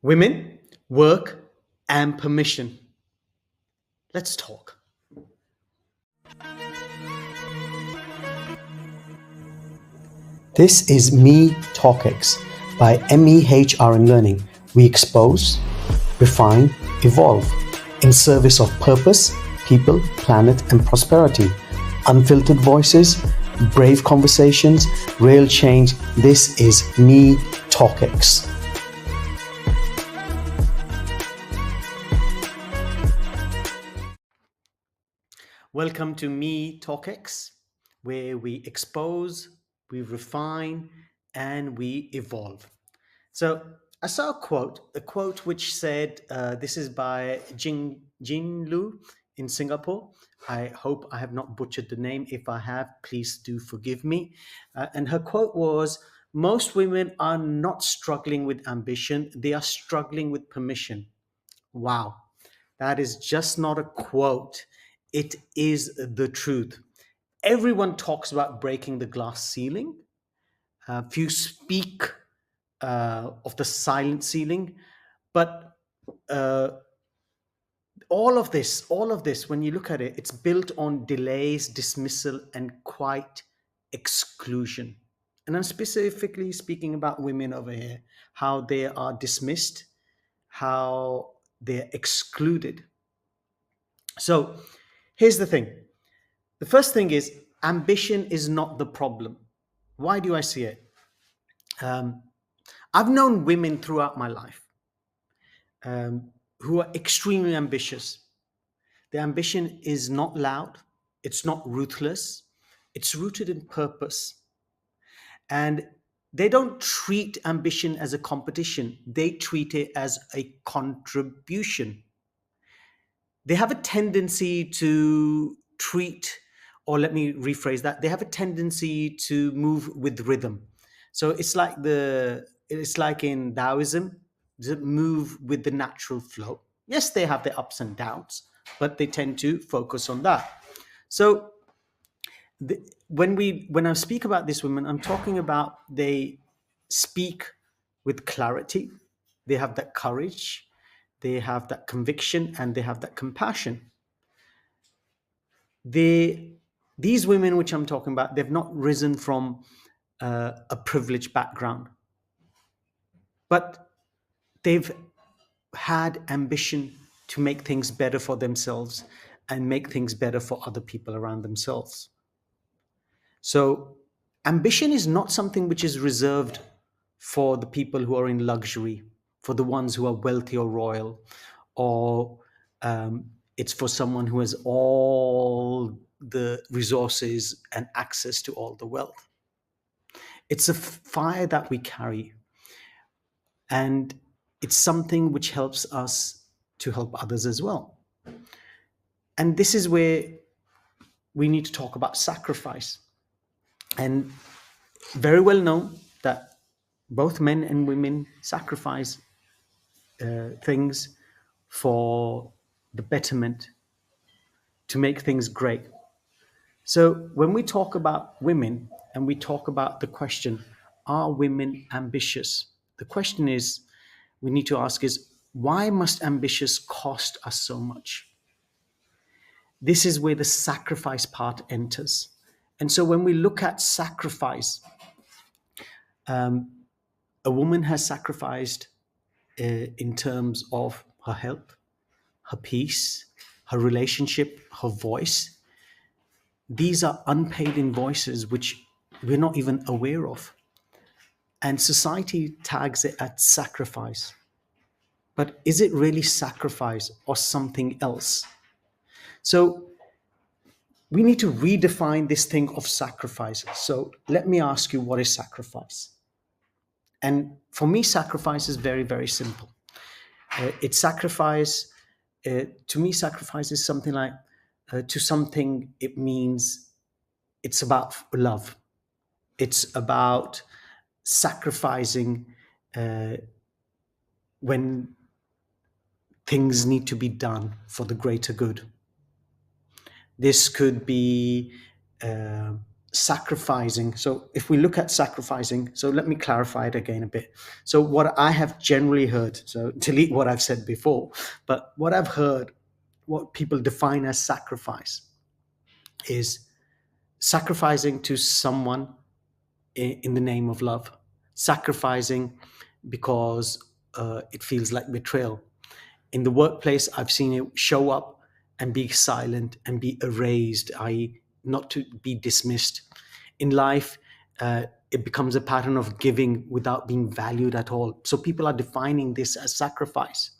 Women, work, and permission. Let's talk. This is Me TalkX by MEHR and Learning. We expose, refine, evolve in service of purpose, people, planet, and prosperity. Unfiltered voices, brave conversations, real change. This is Me TalkX. Welcome to Me TalkX, where we expose, we refine, and we evolve. So I saw a quote which said, this is by Jingjin Lu in Singapore. I hope I have not butchered the name. If I have, please do forgive me. And her quote was, most women are not struggling with ambition, they are struggling with permission. Wow, that is just not a quote. It is the truth. Everyone talks about breaking the glass ceiling. Few speak of the silent ceiling, but uh, all of this, when you look at it, it's built on delays, dismissal, and quite exclusion. And I'm specifically speaking about women over here, how they are dismissed, how they're excluded. So here's the thing. The first thing is ambition is not the problem. Why do I see it? Um, I've known women throughout my life who are extremely ambitious. Their ambition is not loud, it's not ruthless, it's rooted in purpose. And they don't treat ambition as a competition, they treat it as a contribution. They have a tendency to treat, or let me rephrase that, they have a tendency to move with rhythm. So it's like in Taoism, to move with the natural flow. Yes, they have their ups and downs, but they tend to focus on that. So when I speak about these women, I'm talking about they speak with clarity, they have that courage, they have that conviction, and they have that compassion. These women which I'm talking about, they've not risen from a privileged background, but they've had ambition to make things better for themselves and make things better for other people around themselves. So ambition is not something which is reserved for the people who are in luxury, for the ones who are wealthy or royal, or it's for someone who has all the resources and access to all the wealth. It's a fire that we carry, and it's something which helps us to help others as well. And this is where we need to talk about sacrifice. And very well known that both men and women sacrifice things for the betterment, to make things great. So when we talk about women and we talk about the question, are women ambitious? The question is, we need to ask is, why must ambitious cost us so much? This is where the sacrifice part enters. And so when we look at sacrifice, a woman has sacrificed in terms of her health, her peace, her relationship, her voice. These are unpaid invoices which we're not even aware of. And society tags it as sacrifice. But is it really sacrifice or something else? So we need to redefine this thing of sacrifice. So let me ask you, what is sacrifice? And for me, sacrifice is very, very simple. It's sacrifice. To me, sacrifice is something like to something. It means it's about love. It's about sacrificing when things need to be done for the greater good. This could be sacrificing. So if we look at sacrificing, so let me clarify it again a bit. So what I have generally heard, so delete what I've said before, but what I've heard, what people define as sacrifice is sacrificing to someone in the name of love, sacrificing because it feels like betrayal. In the workplace, I've seen it show up and be silent and be erased, i.e., not to be dismissed. In life, it becomes a pattern of giving without being valued at all. So people are defining this as sacrifice.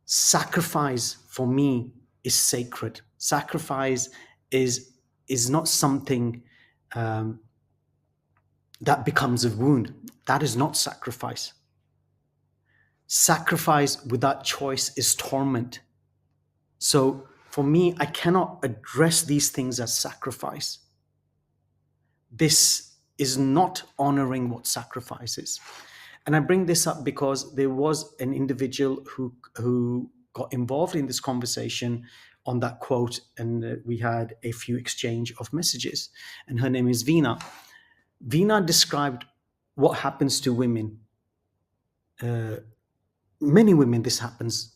Sacrifice for me is sacred. Sacrifice is not something that becomes a wound. That is not sacrifice. Sacrifice without choice is torment. So for me, I cannot address these things as sacrifice. This is not honoring what sacrifice is. And I bring this up because there was an individual who got involved in this conversation on that quote, and we had a few exchange of messages. And her name is Veena. Veena described what happens to women. Many women, this happens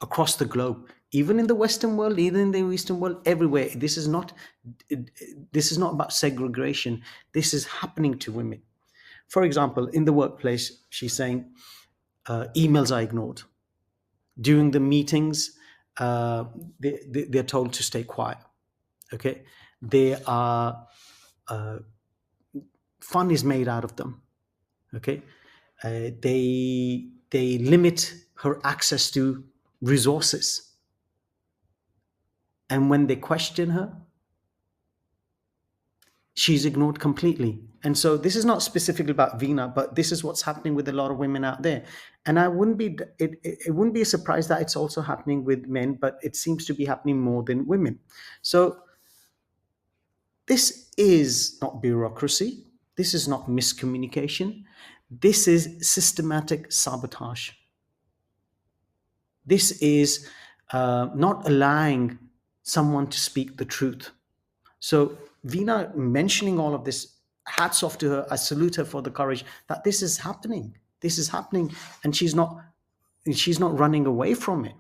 across the globe, even in the Western world, even in the Eastern world, everywhere. This is not about segregation. This is happening to women. For example, in the workplace, she's saying emails are ignored. During the meetings, they're told to stay quiet. Okay, they are fun is made out of them. Okay, they limit her access to resources, and when they question her, she's ignored completely. And so this is not specifically about Veena, but this is what's happening with a lot of women out there. And I wouldn't be it wouldn't be a surprise that it's also happening with men, but it seems to be happening more than women. So this is not bureaucracy. This is not miscommunication. This is systematic sabotage. This is not allowing someone to speak the truth. So Veena mentioning all of this, hats off to her. I salute her for the courage that this is happening. This is happening, and she's not running away from it.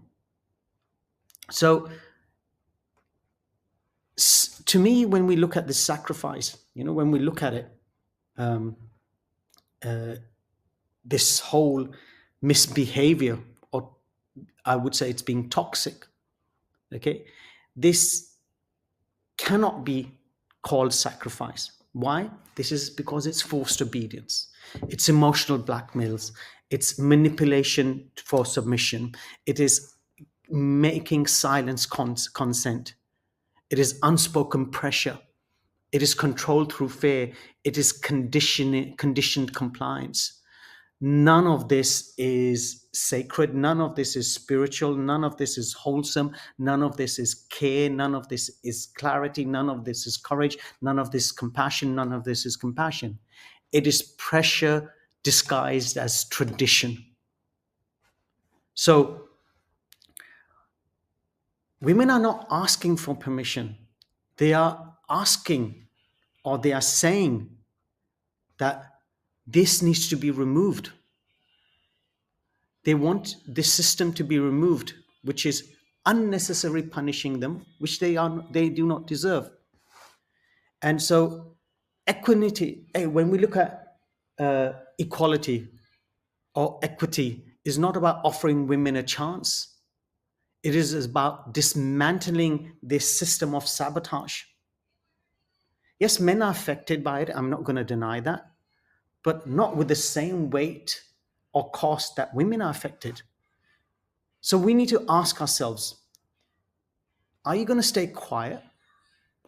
So to me, when we look at this sacrifice, when we look at it, this whole misbehavior, or I would say it's being toxic. Okay, this cannot be called sacrifice. Why? This is because it's forced obedience. It's emotional blackmails. It's manipulation for submission. It is making silence consent. It is unspoken pressure. It is control through fear. It is conditioned compliance. None of this is sacred. None of this is spiritual. None of this is wholesome. None of this is care. None of this is clarity. None of this is courage. None of this is compassion. None of this is compassion. It is pressure disguised as tradition. So women are not asking for permission. They are asking, or they are saying that this needs to be removed. They want this system to be removed, which is unnecessarily punishing them, which they do not deserve. And so equity, when we look at equality or equity, is not about offering women a chance. It is about dismantling this system of sabotage. Yes, men are affected by it. I'm not going to deny that, but not with the same weight or cost that women are affected. So we need to ask ourselves, are you going to stay quiet?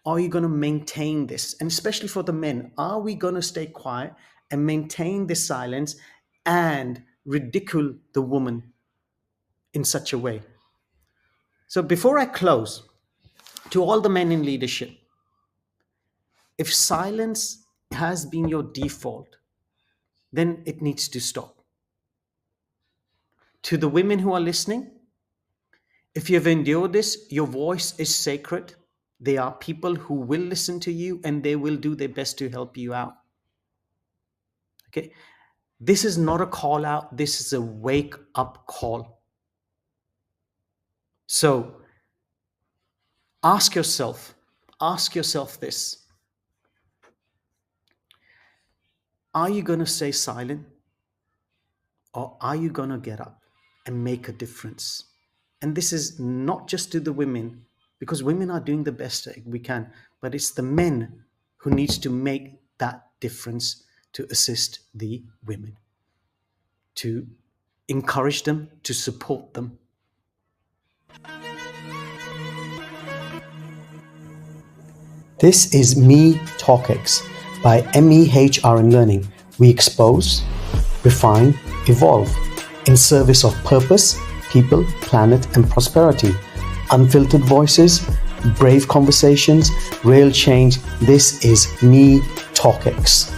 Or are you going to maintain this? And especially for the men, are we going to stay quiet and maintain this silence and ridicule the woman in such a way? So before I close, to all the men in leadership, if silence has been your default, then it needs to stop. To the women who are listening, if you have endured this, your voice is sacred. They are people who will listen to you and they will do their best to help you out. Okay? This is not a call out, this is a wake up call. So ask yourself this. Are you going to stay silent, or are you going to get up and make a difference? And this is not just to the women, because women are doing the best we can, but it's the men who needs to make that difference to assist the women, to encourage them, to support them. This is Me TalkX by MEHR in Learning. We expose, refine, evolve in service of purpose, people, planet, and prosperity. Unfiltered voices, brave conversations, real change. This is Me TalkX.